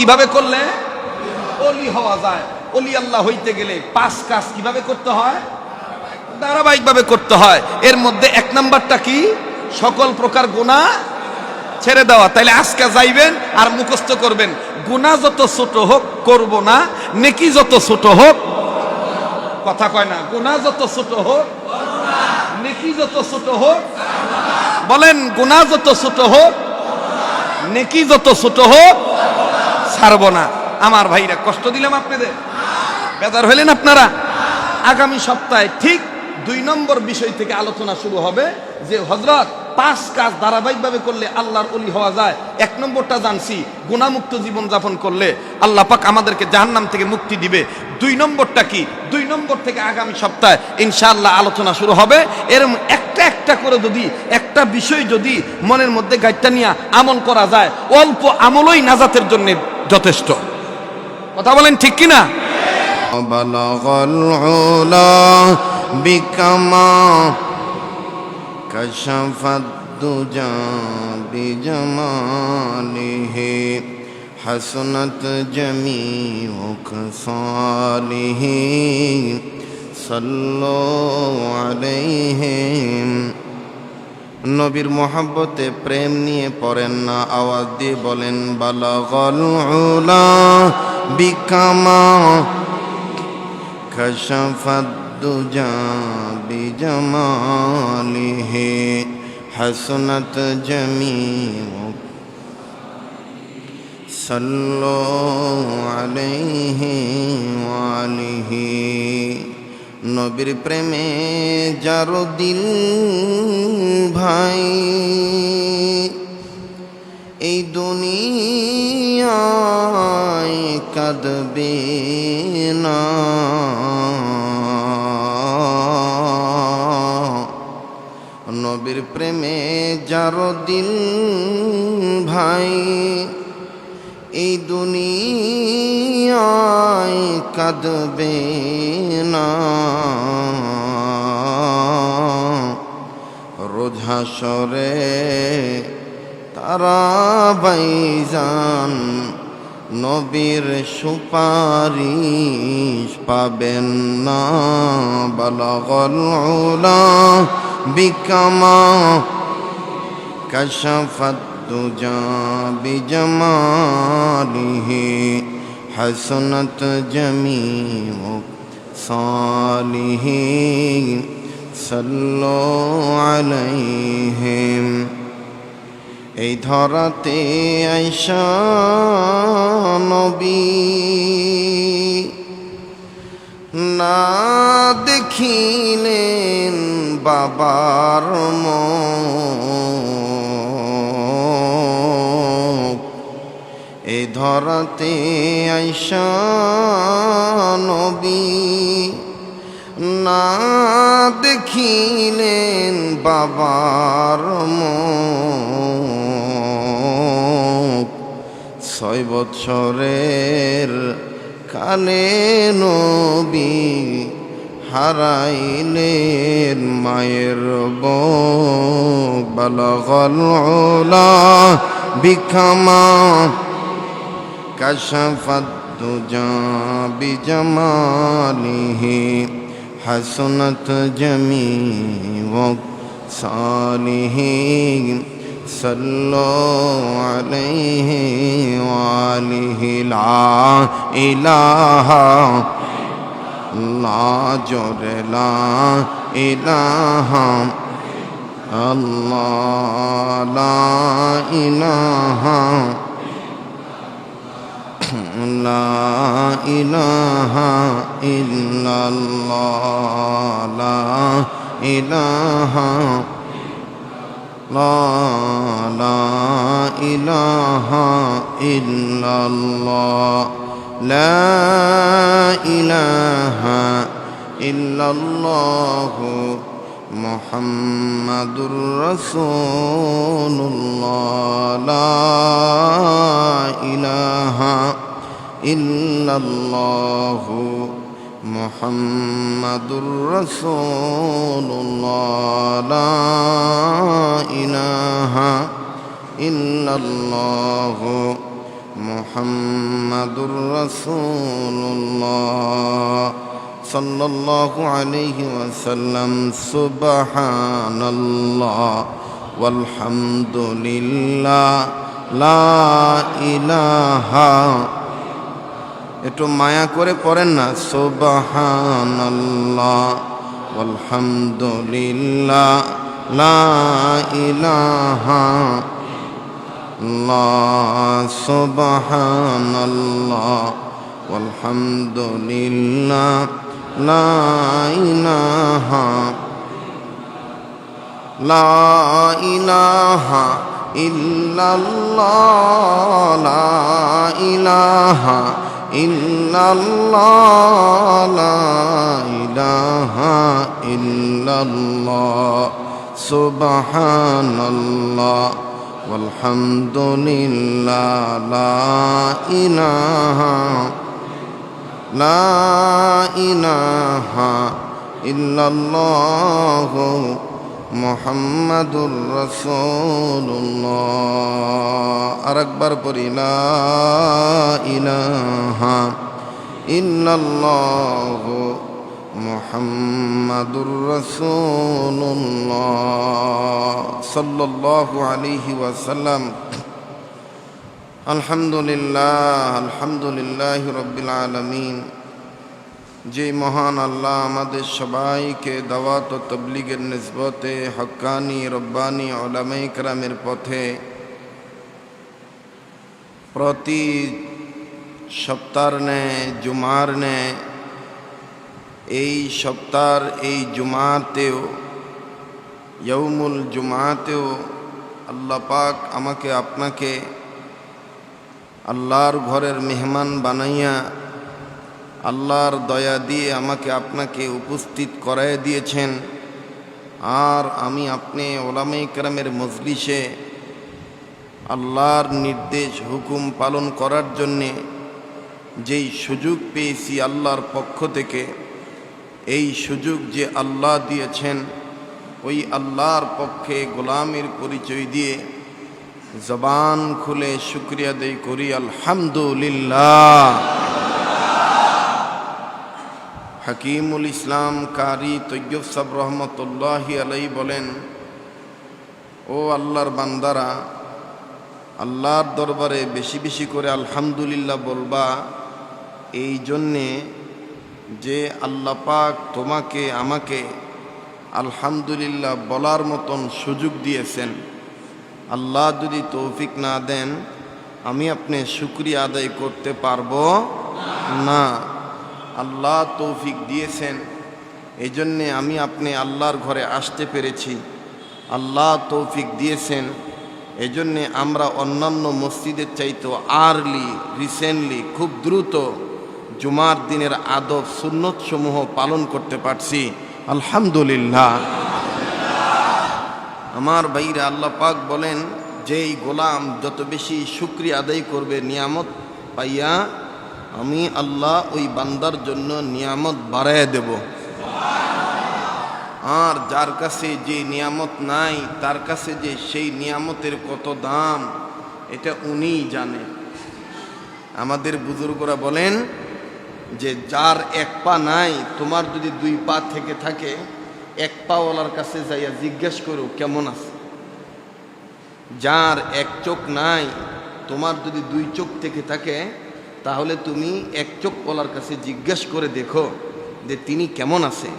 কিভাবে করলে ওলি হওয়া যায়? ওলি আল্লাহ হইতে গেলে 5 কাজ কিভাবে করতে হয়? ধারাবাহিকভাবে করতে হয়। এর মধ্যে 1 নাম্বারটা কি? সকল প্রকার গুনাহ ছেড়ে দেওয়া। তাইলে আজকে যাইবেন আর মুখস্থ করবেন, গুনাহ যত ছোট হোক করব না, নেকি যত ছোট হোক, কথা কয় না, গুনাহ যত ছোট হোক, নেকি যত ছোট হোক, বলেন গুনাহ যত ছোট হোক, নেকি যত ছোট হোক, ছাড়বো না। আমার ভাইরা, কষ্ট দিলাম আপনাদের? বেজার হলেন আপনারা? আগামী সপ্তাহে ঠিক 2 নম্বর বিষয় থেকে আলোচনা শুরু হবে যে হযরত 5 কাজ ধারাবাহিকভাবে করলে আল্লাহর ওলি হওয়া যায়। 1 নম্বরটা জানছি, গুনাহমুক্ত জীবন যাপন করলে আল্লাহ পাক আমাদেরকে জাহান্নাম থেকে মুক্তি দিবে। 2 নম্বরটা কি? 2 নম্বর থেকে আগামী সপ্তাহে ইনশাআল্লাহ আলোচনা শুরু হবে। এরকম একটা একটা করে যদি একটা বিষয় যদি মনের মধ্যে গাইডটা নিয়ে আমল করা যায়, অল্প আমলই নাজাতের জন্য যথেষ্ট। কথা বলেন ঠিক কিনা? বালাগাল উলা বিকামা কাশাফাদ দুজা বিজামালিহি হাসনাত জামিউ খাসালিহি সাল্লু আলাইহি। নবীর মহব্বতে প্রেম নিয়ে পড়েন না, আওয়াজ দিয়ে বলেন বালাগাল উলা বিকামা কাশাফাদ দুজা বিজামালিহি হাসনাত জামিউ সাল্লু আলাইহি ওয়া আলিহি। নবীর প্রেমে যার দিল ভাই, এই দুনিয়ায় কাঁদবে না। নবীর প্রেমে যার দিল ভাই, এই দুনিয়ায় কাঁদবে না। রোজ হাসরে তারা বাইজান নবীর সুপারিশ পাবেন না। বালাগাল উলা বিকামা কাশাফাদ দুজা বিজামালিহি হাসনাত জামিউ সালিহি সাল্লু আলাইহিম। এই ধরাতে আইসা নবী না দেখিলেন বাবার মুখ। এই ধরাতে আইসা নবী না দেখিলেন বাবার মুখ। 6 বৎসরের কালে নবী হারাইলেন মায়ের বুক। বালাগাল উলা বিকামা কাশাফাদ দুজা বিজামালিহি হাসনাত জামিউ সালিহি সাল্লু আলাইহি ওয়া আলিহি। লা ইলাহা লা জোরে লা ইলাহা আল্লাহ, লা ইলাহা লা ইলাহা ইল্লাল্লাহ, লা ইলাহা লা ইলাহা ইল্লাল্লাহ, লা ইলাহা ইল্লাল্লাহু মুহাম্মাদুর রাসূলুল্লাহ, লা ইলাহা ইল্লাল্লাহু মুহাম্মাদুর রাসূলুল্লাহ, লা ইলাহা ইল্লাল্লাহু মুহাম্মাদুর রাসূলুল্লাহ সাল্লাল্লাহু আলাইহি ওয়াসাল্লাম। সুবহানাল্লাহ ওয়ালহামদুলিল্লাহ লা ইলাহা, একটু মায়া করে পড়েন না, সুবহানাল্লাহ ওয়ালহামদুলিল্লাহ লা ইলাহা ইল্লাল্লাহ, সুবহানাল্লাহ ওয়ালহামদুলিল্লাহ লা ইলাহা ইল্লাল্লাহ, লা ইলাহা ইল্লাল্লাহ, লা ইলাহা ইল্লাল্লাহ, সুবহানাল্লাহ ওয়ালহামদুলিল্লাহ লা ইলাহা ইল্লাল্লাহ মুহাম্মাদুর রাসূলুল্লাহ। আরেকবার পড়ি, লা ইলাহা ইল্লাল্লাহ মুহাম্মাদুর রাসূলুল্লাহ সাল্লাল্লাহু আলাইহি ওয়াসাল্লাম। আলহামদুলিল্লাহ রাব্বিল আলামিন। যে মহান আল্লাহ আমাদের সবাইকে দাওয়াত ও তাবলীগের নিসবতে হক্কানি রব্বানি উলামায়ে কেরামের পথে প্রতি সপ্তাহের ন্যায় জুমার ন্যায় এই সপ্তাহের এই জুমাতেও ইয়াউমুল জুমাতেও আল্লাহ পাক আমাকে আপনাকে আল্লাহর ঘরের মেহমান বানাইয়া আল্লাহর দয়া দিয়ে আমাকে আপনাকে উপস্থিত করায় দিয়েছেন। আর আমি আপনি উলামায়ে কেরামের মজলিসে আল্লাহর নির্দেশ হুকুম পালন করার জন্যে যেই সুযোগ পেয়েছি আল্লাহর পক্ষ থেকে, এই সুযোগ যে আল্লাহ দিয়েছেন ওই আল্লাহর পক্ষে গোলামের পরিচয় দিয়ে জবান খুলে শুকরিয়া আদায় করি আলহামদুলিল্লাহ। হাকিমুল ইসলাম কারি তৈয়ব সাহেব রহমতুল্লাহি আলাইহি বলেন, ও আল্লাহর বান্দারা, আল্লাহর দরবারে বেশি বেশি করে আলহামদুলিল্লাহ বলবা, এই জন্যে যে আল্লাহ পাক তোমাকে আমাকে আলহামদুলিল্লাহ বলার মতন সুযোগ দিয়েছেন। আল্লাহ যদি তৌফিক না দেন আমি আপনি শুকরিয়া আদায় করতে পারবো না। আল্লাহ তৌফিক দিয়েছেন, এই জন্যে আমি আপনি আল্লাহর ঘরে আসতে পেরেছি। আল্লাহ তৌফিক দিয়েছেন, এই জন্যে আমরা অন্যান্য মসজিদের চাইতে রিসেন্টলি খুব দ্রুত জুমার দিনের আদব সুন্নত সমূহ পালন করতে পারছি আলহামদুলিল্লাহ। আমার ভাইরা, আল্লাহ পাক বলেন, যেই গোলাম যত বেশি শুকরিয়া আদায় করবে নিয়ামত পাইয়া, আমি আল্লাহ ওই বান্দার জন্য নিয়ামত বাড়ায় দেব। আর যার কাছে যে নিয়ামত নাই তার কাছে যে সেই নিয়ামতের কত দাম এটা উনিই জানে। আমাদের বুজুর্গরা বলেন যে যার এক পা নাই, তোমার যদি দুই পা থেকে থাকে, এক পাওয়ালার কাছে যাইয়া জিজ্ঞেস করো কেমন আছে। যার এক চোখ নাই, তোমার যদি দুই চোখ থেকে থাকে, তাহলে তুমি এক চোখওয়ালার কাছে জিজ্ঞেস করে দেখো যে তিনি কেমন আছে।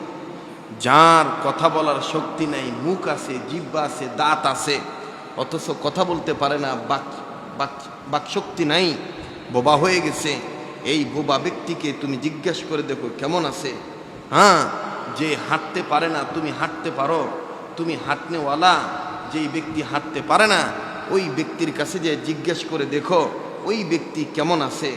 যার কথা বলার শক্তি নাই, মুখ আছে, জিহ্বা আছে, দাঁত আছে, অথচ কথা বলতে পারে না, বাকশক্তি নাই, বোবা হয়ে গেছে, এই বোবা ব্যক্তিকে তুমি জিজ্ঞেস করে দেখো কেমন আছে। হ্যাঁ, যে হাঁটতে পারে না তুমি হাঁটতে পারো, তুমি হাঁটনেওয়ালা। যেই ব্যক্তি হাঁটতে পারে না ওই ব্যক্তির কাছে যে জিজ্ঞেস করে দেখো ওই ব্যক্তি কেমন আছে।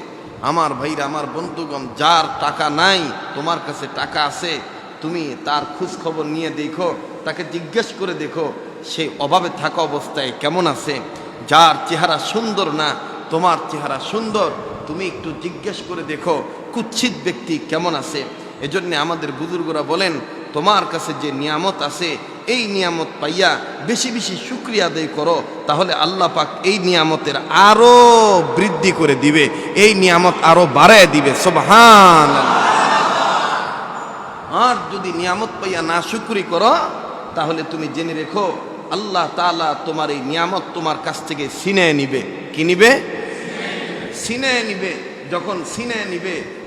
আমার ভাইরা, আমার বন্ধুগণ, যার টাকা নাই, তোমার কাছে টাকা আছে, তুমি তার খোঁজ খবর নিয়ে দেখো, তাকে জিজ্ঞেস করে দেখো সে অভাবে থাকা অবস্থায় কেমন আছে। যার চেহারা সুন্দর না, তোমার চেহারা সুন্দর, তুমি একটু জিজ্ঞেস করে দেখো কুৎসিত ব্যক্তি কেমন আছে। এজন্য আমাদের বুজুর্গরা বলেন, তোমার কাছে যে নিয়ামত আছে এই নিয়ামত পাইয়া বেশি বেশি শুকরিয়া আদায় করো, তাহলে আল্লাহ পাক এই নিয়ামতের আরো বৃদ্ধি করে দিবে, এই নিয়ামত আরো বাড়ায় দিবে। সুবহানাল্লাহ। আর যদি নিয়ামত পাইয়া না শুকরি করো, তাহলে তুমি জেনে রেখো আল্লাহ তাআলা তোমার এই নিয়ামত তোমার কাছ থেকে ছিনিয়ে নিবে। কি নিবে? ছিনিয়ে নিবে। যখন ছিনিয়ে নিবে